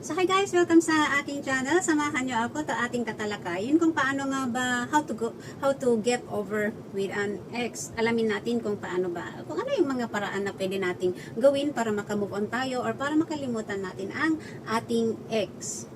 So hi guys, welcome sa ating channel. Samahan niyo ako sa ating tatalakayin kung paano nga ba how to get over with an ex. Alamin natin kung paano ba, kung ano yung mga paraan na pwede nating gawin para makamove on tayo or para makalimutan natin ang ating ex.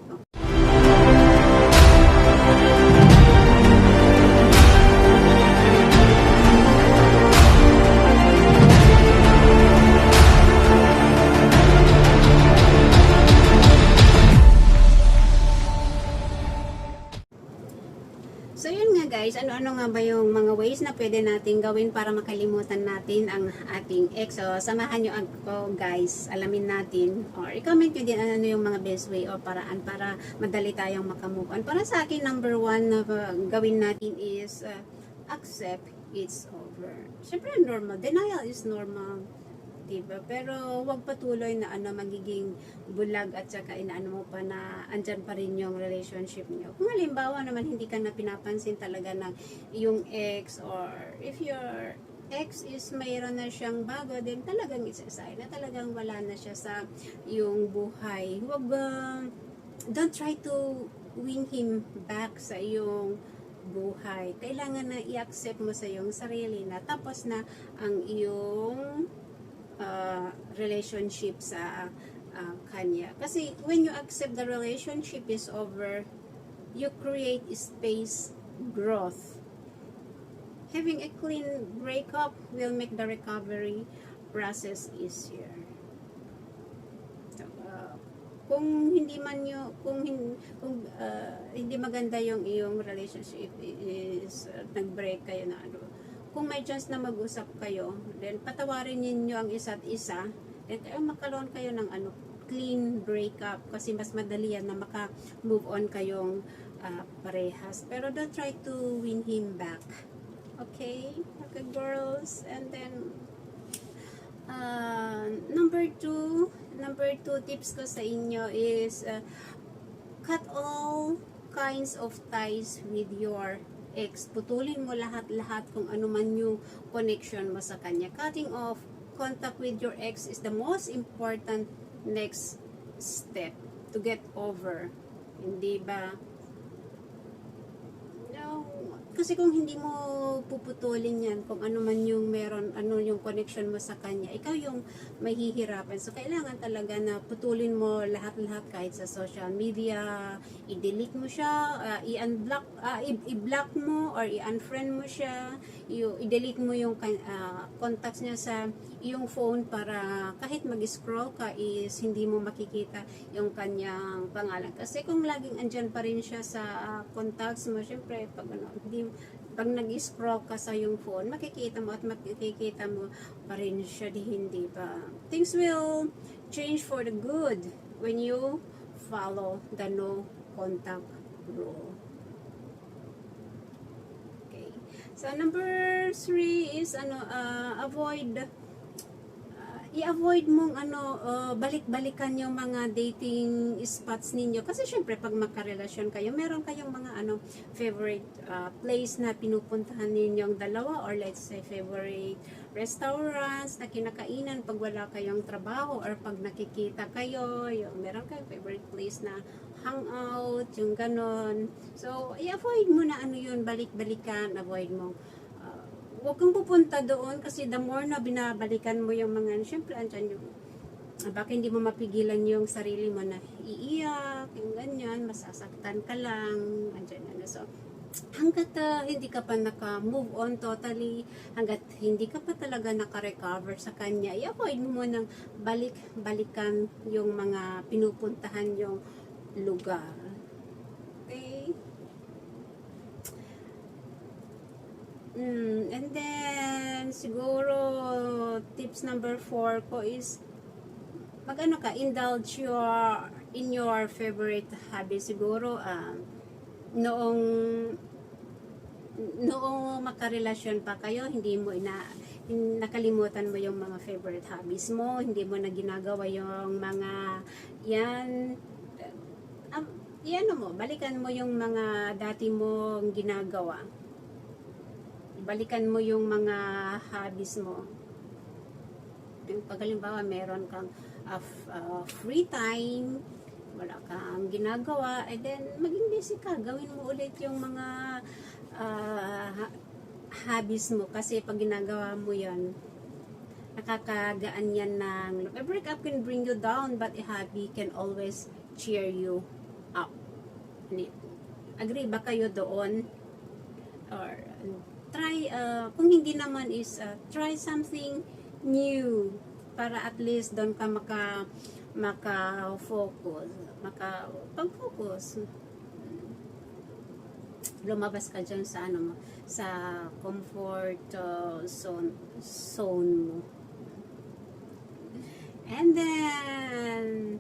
So yun nga guys, ano-ano nga ba yung mga ways na pwede natin gawin para makalimutan natin ang ating ex. So samahan nyo ako guys, alamin natin or i-comment nyo din ano yung mga best way o paraan para madali tayong makamove on. Para sa akin, number one na gawin natin is accept it's over. Siyempre normal, denial is normal. Diba? Pero wag patuloy na magiging bulag at saka inaano mo pa na andyan pa rin yung relationship niyo. Kung halimbawa naman hindi ka na pinapansin talaga ng yung ex, or if your ex is mayroon na siyang bago, then talagang it's a sign na talagang wala na siya sa yung buhay. Wag don't try to win him back sa iyong buhay. Kailangan na i-accept mo sa iyong sarili na tapos na ang iyong relationship sa kanya. Kasi when you accept the relationship is over, you create space growth. Having a clean breakup will make the recovery process easier. Kung hindi man hindi maganda yung iyong relationship is nag-break kayo na kung may chance na mag-usap kayo, then patawarin ninyo ang isa't isa, then magkaroon kayo ng clean breakup kasi mas madali yan na maka-move on kayong parehas. Pero don't try to win him back. Okay? Okay, girls. And then, number two tips ko sa inyo is cut all kinds of ties with your ex. Putulin mo lahat-lahat kung ano man yung connection mo sa kanya. Cutting off contact with your ex is the most important next step to get over. Hindi ba? No. Kasi kung hindi mo puputulin yan, kung ano man yung meron, ano yung connection mo sa kanya, ikaw yung mahihirapan. So, kailangan talaga na putulin mo lahat-lahat kahit sa social media, i-delete mo siya, i-unblock, i-block mo or i-unfriend mo siya, i-delete mo yung contacts niya sa iyong phone para kahit mag-scroll ka is hindi mo makikita yung kanyang pangalan. Kasi kung laging andyan pa rin siya sa contacts mo, syempre pag nag-scroll ka sa yung phone, makikita mo pa rin siya, hindi ba? Things will change for the good when you follow the no contact rule. Okay. So number 3 is i-avoid mong balik-balikan yung mga dating spots ninyo. Kasi syempre, pag magkarelasyon kayo, meron kayong mga favorite place na pinupuntahan ninyong dalawa, or let's say favorite restaurants na kinakainan pag wala kayong trabaho or pag nakikita kayo, yung meron kayong favorite place na hangout, yung ganon. So, i-avoid mo na yun, balik-balikan, avoid mo. Huwag kang pupunta doon kasi the more na binabalikan mo yung mga, syempre andyan yung, baka hindi mo mapigilan yung sarili mo na iiyak, yung ganyan, masasaktan ka lang, andyan na. So, hanggat hindi ka pa naka-move on totally, hanggat hindi ka pa talaga naka-recover sa kanya, i-avoid mo nang balik-balikan yung mga pinupuntahan yung lugar. Okay? And then, siguro, tips number 4 ko is, indulge in your favorite hobby. Siguro, noong makarelasyon pa kayo, hindi mo nakalimutan mo yung mga favorite hobbies mo, hindi mo na ginagawa yung mga balikan mo yung mga dati mong ginagawa. Balikan mo yung mga hobbies mo. Pag halimbawa meron kang free time, wala kang ginagawa, and then maging busy ka, gawin mo ulit yung mga hobbies mo, kasi pag ginagawa mo yan, nakakagaan yan ng, a breakup can bring you down, but a hobby can always cheer you up. Agree ba kayo doon? Or try, kung hindi naman is, try something new, para at least doon ka makapag-focus. Lumabas ka dyan sa ano mo, sa comfort zone mo. And then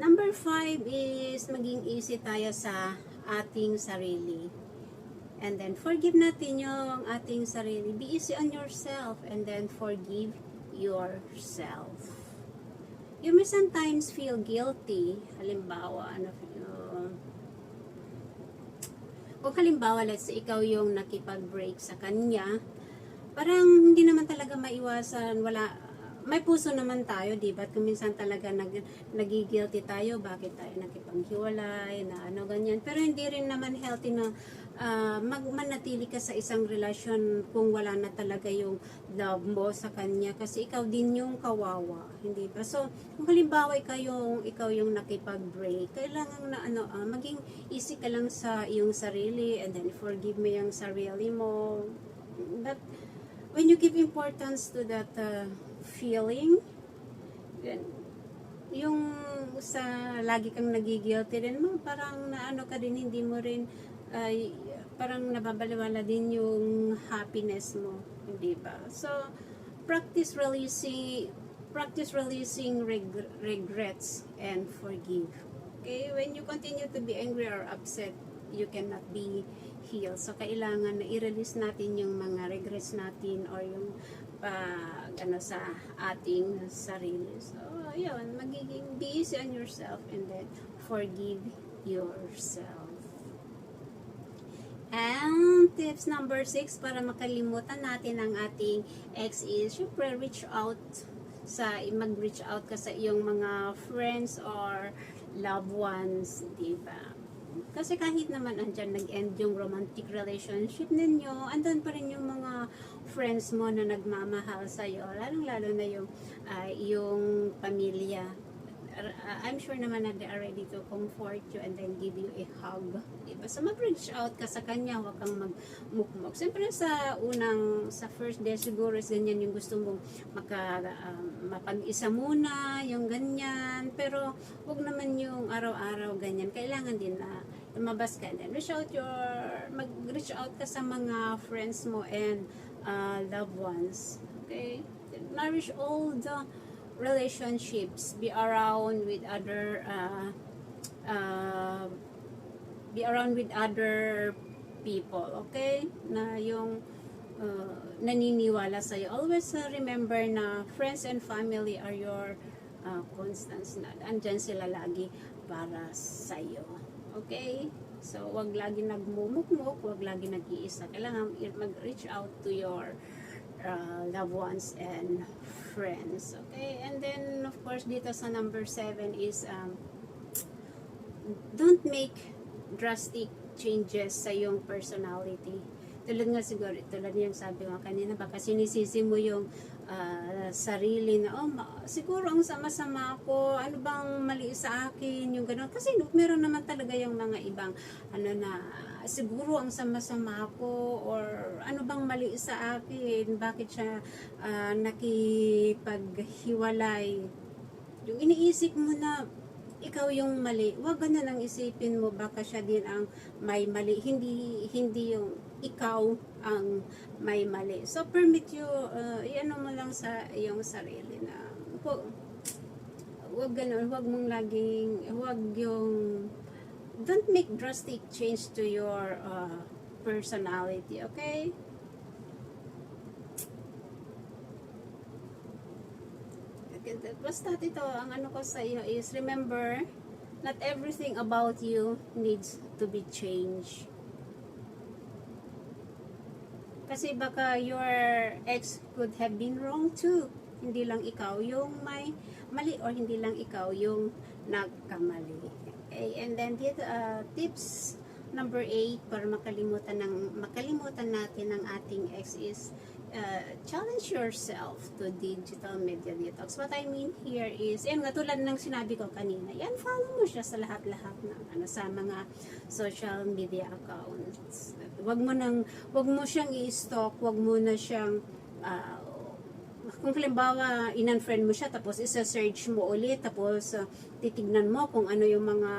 number 5 is maging easy tayo sa ating sarili. And then forgive natin yung ating sarili. Be easy on yourself, and then forgive yourself. You may sometimes feel guilty. Halimbawa, kung halimbawa, let's say, ikaw yung nakipag-break sa kanya, parang hindi naman talaga maiwasan, may puso naman tayo, di ba? Kung minsan talaga nagigilty tayo, bakit tayo nakipaghiwalay, na ano, ganyan. Pero hindi rin naman healthy na manatili ka sa isang relasyon kung wala na talaga yung love mo sa kanya, kasi ikaw din yung kawawa, hindi ba? So, kung halimbawa ikaw yung nakipag-break, kailangan na maging easy ka lang sa iyong sarili, and then forgive mo yung sarili mo. But when you give importance to that feeling, then yung sa lagi kang nagigilty din mo, parang naano ka din, hindi mo rin parang nababaliwala din yung happiness mo, hindi ba? So practice releasing regrets and forgive. Okay, when you continue to be angry or upset, you cannot be healed. So kailangan na i-release natin yung mga regrets natin, or yung sa ating sarili. So yun, magiging be easy on yourself, and then forgive yourself. And tips number 6, para makalimutan natin ang ating ex, is syempre mag-reach out ka sa iyong mga friends or loved ones, diba? Kasi kahit naman andyan nag-end yung romantic relationship ninyo, andun pa rin yung mga friends mo na nagmamahal sa'yo, lalong-lalo na yung pamilya. I'm sure naman na they are ready to comfort you and then give you a hug, diba? So mag-reach out ka sa kanya, huwag kang magmukmok. Siyempre sa first day siguro is ganyan yung gusto mong mapag-isa muna, yung ganyan. Pero huwag naman yung araw-araw ganyan. Kailangan din na lumabas ka, and then mag-reach out ka sa mga friends mo and loved ones. Okay? Nourish all the relationships, be around with other people, okay, na yung naniniwala sa'yo. Always remember na friends and family are your constants, na andyan sila lagi para sa'yo, okay? So wag lagi nagmumukmuk, wag lagi nag-iisa. Kailangan mag-reach out to your loved ones and friends, okay? And then of course dito sa number 7 is don't make drastic changes sa yung personality. Tulad yung sabi ko kanina, baka sinisisi mo yung sarili na, siguro ang sama-sama ko, ano bang mali sa akin, yung gano'n. Kasi meron naman talaga yung mga ibang, siguro ang sama-sama ko, or ano bang mali sa akin, bakit siya nakipaghiwalay. Yung iniisip mo na ikaw yung mali, wag na lang isipin mo baka siya din ang may mali, hindi yung ikaw ang may mali. So permit you, iano mo lang sa iyong sarili na wag ganun, don't make drastic change to your personality, okay? Basta ito, ang ano ko sa iyo is, remember, not everything about you needs to be changed. Kasi baka your ex could have been wrong too. Hindi lang ikaw yung may mali, or hindi lang ikaw yung nagkamali. Okay, and then dito, tips number 8 para makalimutan natin ang ating ex is challenge yourself to digital media detox. What I mean here is, yan nga tulad ng sinabi ko kanina, yan follow mo siya sa lahat-lahat ng sa mga social media accounts. Wag mo siyang i-stalk, wag mo na siyang kung halimbawa in-unfriend mo siya tapos isa-search mo ulit tapos titignan mo kung ano yung mga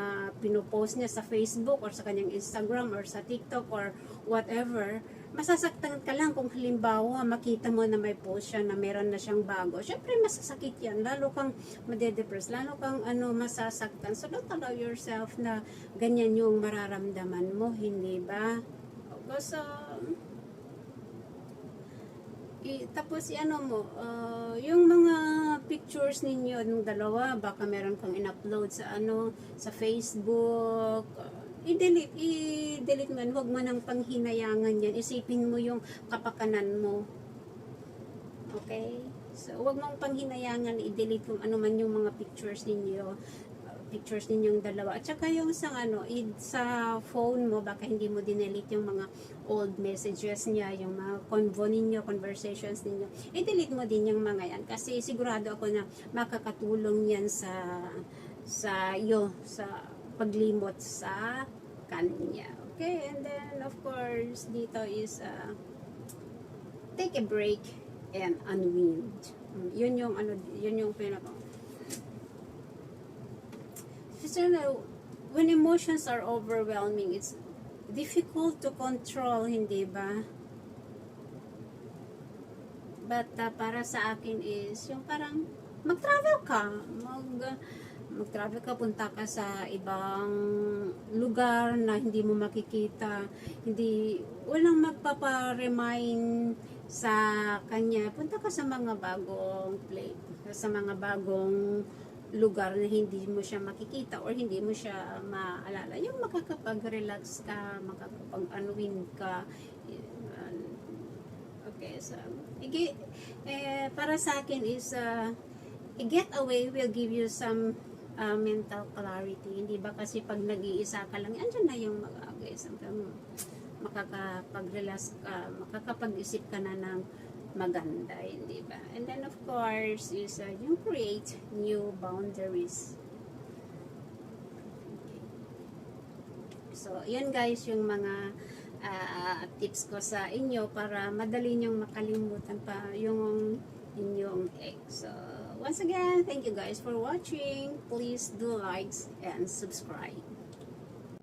pinopost niya sa Facebook or sa kanyang Instagram or sa TikTok or whatever, masasaktan ka lang kung halimbawa makita mo na may post siya na meron na siyang bago. Syempre masasakit yan, lalo kang madedepress, lalo kang masasaktan. So don't allow yourself na ganyan yung mararamdaman mo, hindi ba? Because tapos yung mga pictures ninyo ng dalawa, baka meron kang in-upload sa Facebook, i-delete mo, huwag mo nang panghinayangan yan, isipin mo yung kapakanan mo. Okay? So, huwag mong panghinayangan, i-delete kung ano man yung mga pictures ninyong dalawa. At saka yung sa phone mo, baka hindi mo dinelete yung mga old messages niya, yung mga convo ninyo, conversations ninyo. I-delete mo din yung mga yan. Kasi sigurado ako na makakatulong yan sa paglimot sa kanya. Okay? And then, of course, dito is take a break and unwind. Yun yung pinaka. So, when emotions are overwhelming, it's difficult to control, hindi ba? But para sa akin is yung parang mag-travel ka, punta ka sa ibang lugar na hindi mo makikita, walang magpapa-remind sa kanya, punta ka sa mga bagong lugar na hindi mo siya makikita or hindi mo siya maalala. Yung makakapag-relax ka, makakapag-unwind ka. Okay, so para sa akin is get away will give you some mental clarity. Hindi ba kasi pag nag-iisa ka lang, andyan na yung makakapag-relax ka, makakapag-isip ka na ng maganda, hindi ba? And then of course is you create new boundaries. Okay. So yan guys yung mga tips ko sa inyo para madali nyong makalimutan pa yung inyong ex. So once again, thank you guys for watching. Please do like and subscribe.